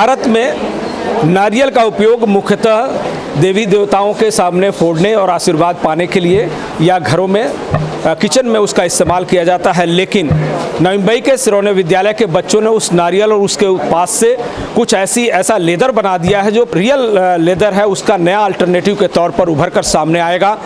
भारत में नारियल का उपयोग मुख्यतः देवी देवताओं के सामने फोड़ने और आशीर्वाद पाने के लिए या घरों में किचन में उसका इस्तेमाल किया जाता है। लेकिन नवी मुंबई के सिरोने विद्यालय के बच्चों ने उस नारियल और उसके उत्पाद से कुछ ऐसा लेदर बना दिया है जो रियल लेदर है, उसका नया अल्टरनेटिव के तौर पर उभर कर सामने आएगा।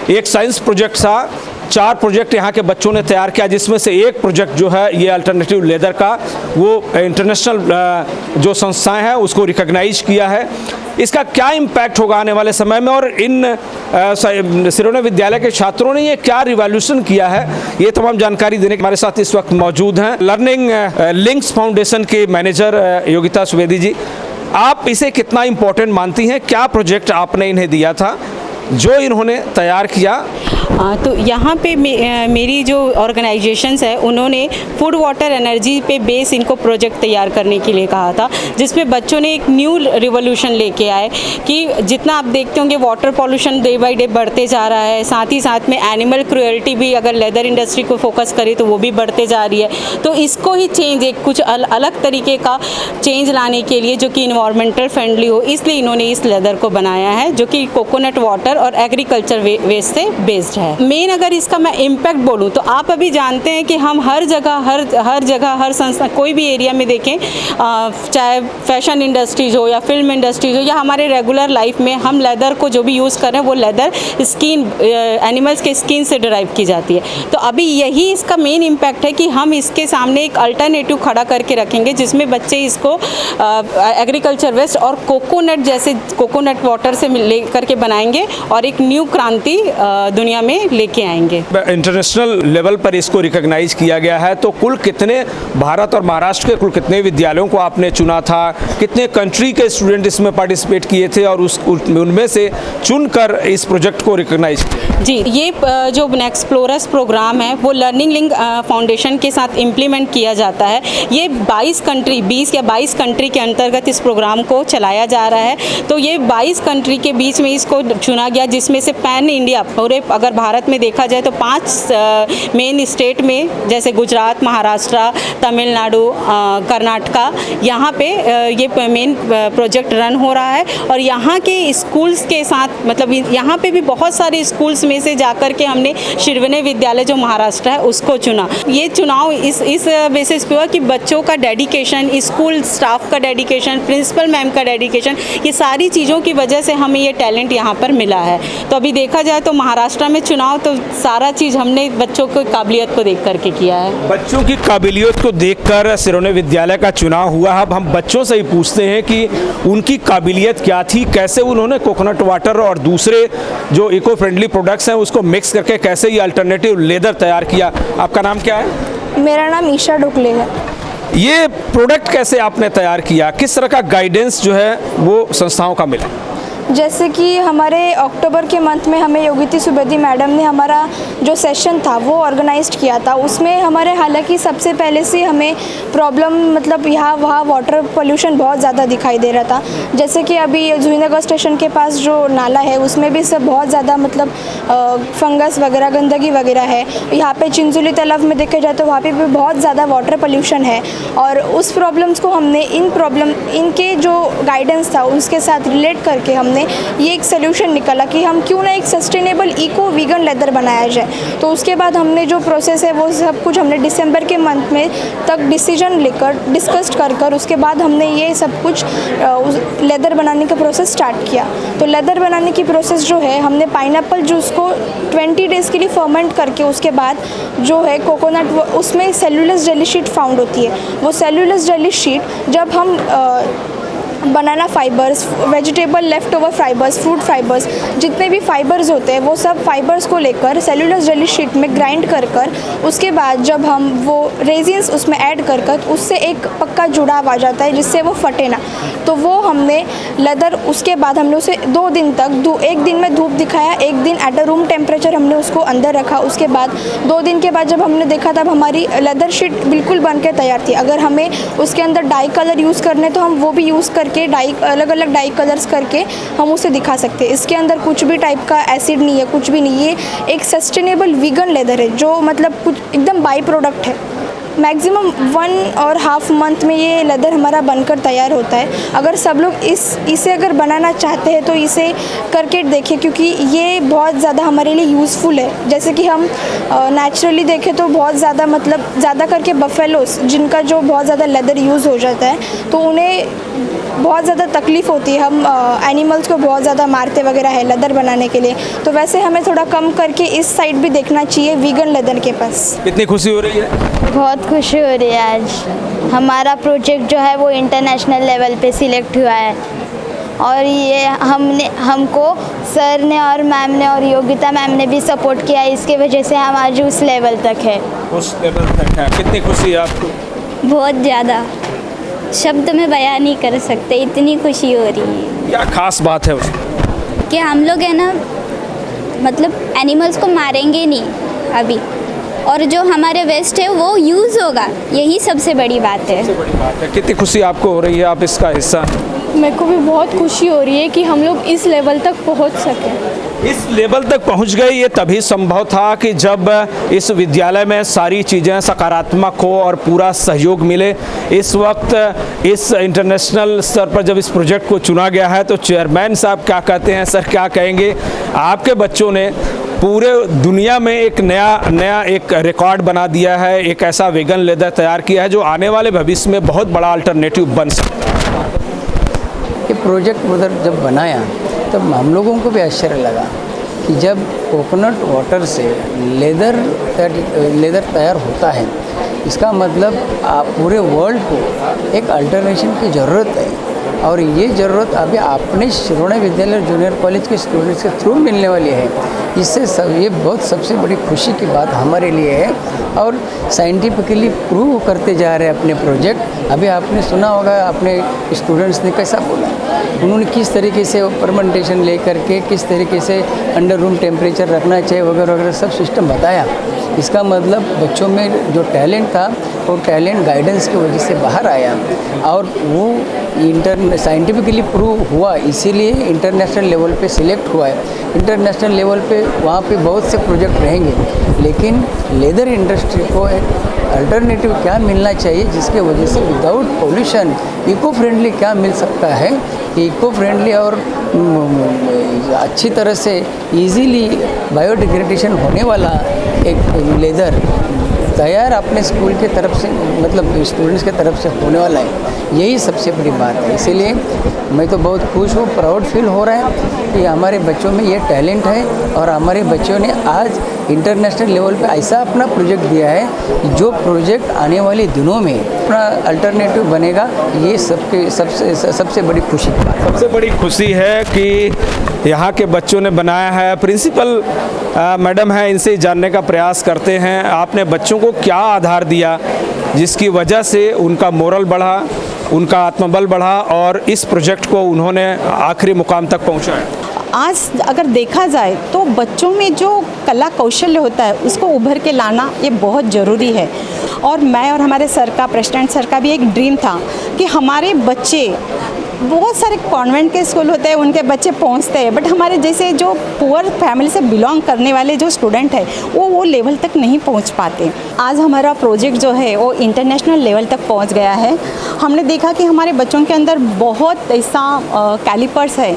एक साइंस प्रोजेक्ट था, 4 प्रोजेक्ट यहाँ के बच्चों ने तैयार किया, जिसमें से एक प्रोजेक्ट जो है ये अल्टरनेटिव लेदर का, वो इंटरनेशनल जो संस्थाएं हैं उसको रिकॉग्नाइज किया है। इसका क्या इम्पैक्ट होगा आने वाले समय में, और इन सिरोने विद्यालय के छात्रों ने ये क्या रिवॉल्यूशन किया है, ये तमाम जानकारी देने के हमारे साथ इस वक्त मौजूद हैं लर्निंग लिंक्स फाउंडेशन के मैनेजर योगिता सुवेदी जी। आप इसे कितना इम्पोर्टेंट मानती हैं? क्या प्रोजेक्ट आपने इन्हें दिया था जो इन्होंने तैयार किया? तो यहाँ पे मेरी जो ऑर्गेनाइजेशंस है उन्होंने फूड वाटर एनर्जी पे बेस इनको प्रोजेक्ट तैयार करने के लिए कहा था, जिसमें बच्चों ने एक न्यू रिवोल्यूशन लेके आए कि जितना आप देखते होंगे water pollution day by day बढ़ते जा रहा है, साथ ही साथ में एनिमल क्रूएल्टी भी अगर लेदर इंडस्ट्री को फोकस करें तो वो भी बढ़ते जा रही है। तो इसको ही चेंज, एक कुछ अलग तरीके का चेंज लाने के लिए जो कि इन्वायरमेंटल फ्रेंडली हो, इसलिए इन्होंने इस लेदर को बनाया है जो कि कोकोनट वाटर और एग्रीकल्चर वेस्ट से बेस्ड है। मेन अगर इसका मैं इम्पैक्ट बोलूँ तो आप अभी जानते हैं कि हम हर जगह हर संस्था कोई भी एरिया में देखें, चाहे फैशन इंडस्ट्रीज हो या फिल्म इंडस्ट्रीज हो या हमारे रेगुलर लाइफ में, हम लेदर को जो भी यूज़ कर रहे हैं वो लेदर स्किन एनिमल्स के स्किन से डिराइव की जाती है। तो अभी यही इसका मेन इम्पैक्ट है कि हम इसके सामने एक अल्टरनेटिव खड़ा करके रखेंगे जिसमें बच्चे इसको एग्रीकल्चर वेस्ट और कोकोनट जैसे कोकोनट वाटर से ले करके बनाएंगे और एक न्यू क्रांति दुनिया में लेके आएंगे। इंटरनेशनल लेवल पर इसको रिकॉग्नाइज किया गया है, तो कुल कितने भारत और महाराष्ट्र के कुल कितने विद्यालयों को आपने चुना था, कितने कंट्री के स्टूडेंट इसमें पार्टिसिपेट किए थे और उनमें से चुनकर इस प्रोजेक्ट को रिकॉग्नाइज किया? जी, ये जो नेक्सप्लोरस प्रोग्राम है वो लर्निंग लिंक फाउंडेशन के साथ इम्प्लीमेंट किया जाता है। ये 20 या 22 कंट्री के अंतर्गत इस प्रोग्राम को चलाया जा रहा है। तो ये 22 कंट्री के बीच में इसको चुना गया, जिसमें से पैन इंडिया पूरे अगर भारत में देखा जाए तो 5 मेन स्टेट में जैसे गुजरात, महाराष्ट्र, तमिलनाडु, कर्नाटका, यहाँ पे ये मेन प्रोजेक्ट रन हो रहा है। और यहाँ के स्कूल्स के साथ मतलब यहाँ पे भी बहुत सारे स्कूल्स में से जाकर के हमने शिरवने विद्यालय जो महाराष्ट्र है उसको चुना। ये चुनाव इस बेसिस पे हुआ कि बच्चों का डेडिकेशन, स्कूल स्टाफ का डेडिकेशन, प्रिंसिपल मैम का डेडिकेशन, ये सारी चीज़ों की वजह से हमें ये टैलेंट यहाँ पर मिला है। तो अभी देखा जाए तो महाराष्ट्र में चुनाव तो सारा चीज़ हमने बच्चों की काबिलियत को देख करके किया है। बच्चों की काबिलियत को देखकर सिरोने विद्यालय का चुनाव हुआ। अब हम बच्चों से ही पूछते हैं कि उनकी काबिलियत क्या थी, कैसे उन्होंने कोकोनट वाटर और दूसरे जो इको फ्रेंडली प्रोडक्ट्स हैं उसको मिक्स करके कैसे ये अल्टरनेटिव लेदर तैयार किया। आपका नाम क्या है? मेरा नाम ईशा डुकले है। ये प्रोडक्ट कैसे आपने तैयार किया, किस तरह का गाइडेंस जो है वो संस्थाओं का मिला? जैसे कि हमारे अक्टूबर के मंथ में हमें योगिता सुवेदी मैडम ने हमारा जो सेशन था वो ऑर्गेनाइज्ड किया था। उसमें हमारे हालांकि सबसे पहले से हमें प्रॉब्लम मतलब यहाँ वहाँ वाटर पोल्यूशन बहुत ज़्यादा दिखाई दे रहा था। जैसे कि अभी जूहीनगर स्टेशन के पास जो नाला है उसमें भी सब बहुत ज़्यादा मतलब फंगस वगैरह, गंदगी वगैरह है। यहाँ पे चिंचोली तालाब में देखा जाए तो वहाँ पे भी बहुत ज़्यादा वाटर पोल्यूशन है। और उस प्रॉब्लम्स को हमने इनके जो गाइडेंस था उसके साथ रिलेट करके हमने ये एक सोल्यूशन निकाला कि हम क्यों ना एक सस्टेनेबल इको वीगन लेदर बनाया जाए। तो उसके बाद हमने जो प्रोसेस है वो सब कुछ हमने दिसंबर के मंथ में तक डिसीजन लेकर डिस्कस कर उसके बाद हमने ये सब कुछ लेदर बनाने का प्रोसेस स्टार्ट किया। तो लेदर बनाने की प्रोसेस जो है, हमने पाइनएप्पल जूस को 20 डेज़ के लिए फर्मेंट करके उसके बाद जो है कोकोनट, उसमें सेलुलोज जेली शीट फाउंड होती है। वो सेलुलोज जेली शीट जब हम बनाना fibres, vegetable left over fibres, fruit fibres, जितने भी फाइबर्स होते हैं वो सब फाइबर्स को लेकर सेलुलोज जेली शीट में ग्राइंड कर उसके बाद जब हम वो रेजिन्स उसमें ऐड कर उससे एक पक्का जुड़ाव आ जाता है जिससे वो फटे ना। तो वो हमने लेदर, उसके बाद हमने उसे 2 दिन तक एक दिन में धूप दिखाया, एक दिन एट अ रूम टेम्परेचर हमने उसको अंदर रखा। उसके बाद 2 दिन के बाद जब हमने देखा तब हमारी लेदर शीट बिल्कुल बन के तैयार थी। अगर हमें उसके अंदर डाई कलर यूज़ करने तो हम वो भी यूज़ करके अलग अलग डाई कलर्स करके हम उसे दिखा सकते हैं। इसके अंदर कुछ भी टाइप का एसिड नहीं है, कुछ भी नहीं। ये एक सस्टेनेबल वीगन लेदर है जो मतलब कुछ एकदम बाई प्रोडक्ट है। मैक्सिमम 1.5 मंथ में ये लेदर हमारा बनकर तैयार होता है। अगर सब लोग इसे अगर बनाना चाहते हैं तो इसे करके देखें, क्योंकि ये बहुत ज़्यादा हमारे लिए यूज़फुल है। जैसे कि हम नेचुरली देखें तो बहुत ज़्यादा मतलब ज़्यादा करके बफेलोस जिनका जो बहुत ज़्यादा लेदर यूज़ हो जाता है तो उन्हें बहुत ज़्यादा तकलीफ़ होती है। हम एनिमल्स को बहुत ज़्यादा मारते वगैरह है लेदर बनाने के लिए, तो वैसे हमें थोड़ा कम करके इस साइड भी देखना चाहिए वीगन लेदर के पास। कितनी खुशी हो रही है? बहुत खुशी हो रही है। आज हमारा प्रोजेक्ट जो है वो इंटरनेशनल लेवल पे सिलेक्ट हुआ है और ये हमको सर ने और मैम ने और योगिता मैम ने भी सपोर्ट किया, इसके वजह से हम आज उस लेवल तक है। उस लेवल तक है। कितनी खुशी है आपको? बहुत ज़्यादा, शब्द में बयान नहीं कर सकते, इतनी खुशी हो रही है। क्या खास बात है उसमें? कि हम लोग है ना मतलब एनिमल्स को मारेंगे नहीं अभी, और जो हमारे वेस्ट है वो यूज़ होगा, यही सबसे बड़ी बात है। सबसे बड़ी बात है। कितनी खुशी आपको हो रही है, आप इसका हिस्सा? मेरे को भी बहुत खुशी हो रही है कि हम लोग इस लेवल तक पहुंच सके। इस लेवल तक पहुंच गए ये तभी संभव था कि जब इस विद्यालय में सारी चीज़ें सकारात्मक हो और पूरा सहयोग मिले। इस वक्त इस इंटरनेशनल स्तर पर जब इस प्रोजेक्ट को चुना गया है तो चेयरमैन साहब क्या कहते हैं, सर क्या कहेंगे? आपके बच्चों ने पूरे दुनिया में एक नया एक रिकॉर्ड बना दिया है, एक ऐसा वेगन लेदर तैयार किया है जो आने वाले भविष्य में बहुत बड़ा अल्टरनेटिव बन सकता है। ये प्रोजेक्ट उधर जब बनाया तब हम लोगों को भी आश्चर्य लगा कि जब कोकोनट वाटर से लेदर तैयार होता है, इसका मतलब पूरे वर्ल्ड को एक अल्टरनेशन की ज़रूरत है और ये ज़रूरत अभी अपने श्रोणे विद्यालय जूनियर कॉलेज के स्टूडेंट्स के थ्रू मिलने वाली है। इससे ये बहुत सबसे बड़ी खुशी की बात हमारे लिए है और साइंटिफिकली प्रूव करते जा रहे हैं अपने प्रोजेक्ट। अभी आपने सुना होगा अपने स्टूडेंट्स ने कैसा बोला, उन्होंने किस तरीके से फर्मेंटेशन ले करके किस तरीके से अंडर रूम टेम्परेचर रखना चाहिए वगैरह वगैरह सब सिस्टम बताया। इसका मतलब बच्चों में जो टैलेंट था वो टैलेंट गाइडेंस की वजह से बाहर आया और वो साइंटिफिकली प्रूव हुआ, इसीलिए इंटरनेशनल लेवल पे सिलेक्ट हुआ है। इंटरनेशनल लेवल पे वहाँ पे बहुत से प्रोजेक्ट रहेंगे, लेकिन लेदर इंडस्ट्री को एक अल्टरनेटिव क्या मिलना चाहिए जिसके वजह से विदाउट पोल्यूशन इको फ्रेंडली क्या मिल सकता है, इको फ्रेंडली और अच्छी तरह से इजीली बायोडिग्रेडेशन होने वाला एक लेदर तैयार अपने स्कूल के तरफ से मतलब स्टूडेंट्स के तरफ से होने वाला है, यही सबसे बड़ी बात है। इसीलिए मैं तो बहुत खुश हूँ, प्राउड फील हो रहा है कि हमारे बच्चों में ये टैलेंट है और हमारे बच्चों ने आज इंटरनेशनल लेवल पे ऐसा अपना प्रोजेक्ट दिया है कि जो प्रोजेक्ट आने वाले दिनों में अपना अल्टरनेटिव बनेगा। ये सबसे बड़ी खुशी की बात है। सबसे बड़ी खुशी है कि यहाँ के बच्चों ने बनाया है। प्रिंसिपल मैडम है, इनसे जानने का प्रयास करते हैं, आपने बच्चों को क्या आधार दिया जिसकी वजह से उनका मोरल बढ़ा, उनका आत्मबल बढ़ा और इस प्रोजेक्ट को उन्होंने आखिरी मुकाम तक पहुँचाया? आज अगर देखा जाए तो बच्चों में जो कला कौशल्य होता है उसको उभर के लाना ये बहुत ज़रूरी है। और मैं और हमारे सर का, प्रेसिडेंट सर का भी एक ड्रीम था कि हमारे बच्चे, बहुत सारे कॉन्वेंट के स्कूल होते हैं उनके बच्चे पहुंचते हैं, बट हमारे जैसे जो पुअर फैमिली से बिलोंग करने वाले जो स्टूडेंट है वो लेवल तक नहीं पहुंच पाते। आज हमारा प्रोजेक्ट जो है वो इंटरनेशनल लेवल तक पहुंच गया है। हमने देखा कि हमारे बच्चों के अंदर बहुत ऐसा कैलिपर्स है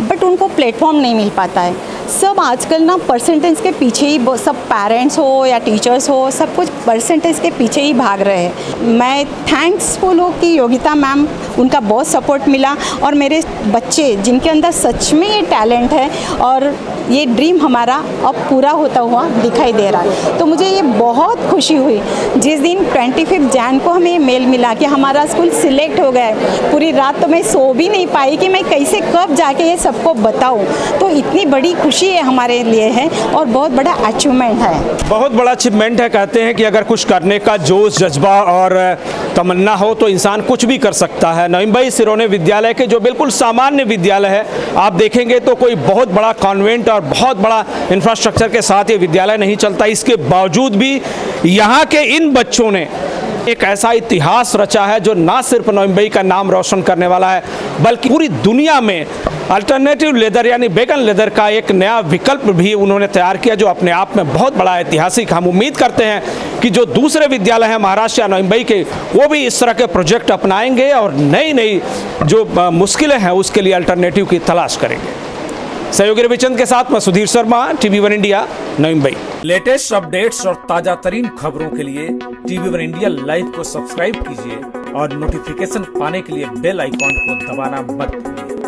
बट उनको प्लेटफॉर्म नहीं मिल पाता है। सब आजकल ना परसेंटेज के पीछे ही, सब पेरेंट्स हो या टीचर्स हो, सब कुछ परसेंटेज के पीछे ही भाग रहे हैं। मैं थैंक्सफुल हूँ कि योगिता मैम, उनका बहुत सपोर्ट मिला और मेरे बच्चे जिनके अंदर सच में ये टैलेंट है और ये ड्रीम हमारा अब पूरा होता हुआ दिखाई दे रहा है। तो मुझे ये बहुत खुशी हुई जिस दिन 25 जैन को हमें मेल मिला कि हमारा स्कूल सिलेक्ट हो गया है। पूरी रात तो मैं सो भी नहीं पाई कि मैं कैसे कब जाके ये सबको बताऊं। तो इतनी बड़ी खुशी है हमारे लिए है और बहुत बड़ा अचीवमेंट है। बहुत बड़ा अचीवमेंट है। कहते हैं कि अगर कुछ करने का जोश, जज्बा और तमन्ना हो तो इंसान कुछ भी कर सकता है। नईम भाई सिरोने विद्यालय के जो बिल्कुल सामान्य विद्यालय है, आप देखेंगे तो कोई बहुत बड़ा कॉन्वेंट और बहुत बड़ा इंफ्रास्ट्रक्चर के साथ ये विद्यालय नहीं चलता। इसके बावजूद भी यहाँ के इन बच्चों ने एक ऐसा इतिहास रचा है जो ना सिर्फ नवी मुंबई का नाम रोशन करने वाला है बल्कि पूरी दुनिया में अल्टरनेटिव लेदर यानी वेगन लेदर का एक नया विकल्प भी उन्होंने तैयार किया, जो अपने आप में बहुत बड़ा ऐतिहासिक। हम उम्मीद करते हैं कि जो दूसरे विद्यालय हैं महाराष्ट्र या नवी मुंबई के, वो भी इस तरह के प्रोजेक्ट अपनाएंगे और नई नई जो मुश्किलें हैं उसके लिए अल्टरनेटिव की तलाश करेंगे। सहयोगी रविचंद के साथ मैं Sudhir Sharma, TV1 India, Navi Mumbai. Latest updates और ताजा तरीन खबरों के लिए TV1 इंडिया लाइव को सब्सक्राइब कीजिए और नोटिफिकेशन पाने के लिए बेल आइकॉन को दबाना मत भूलिए।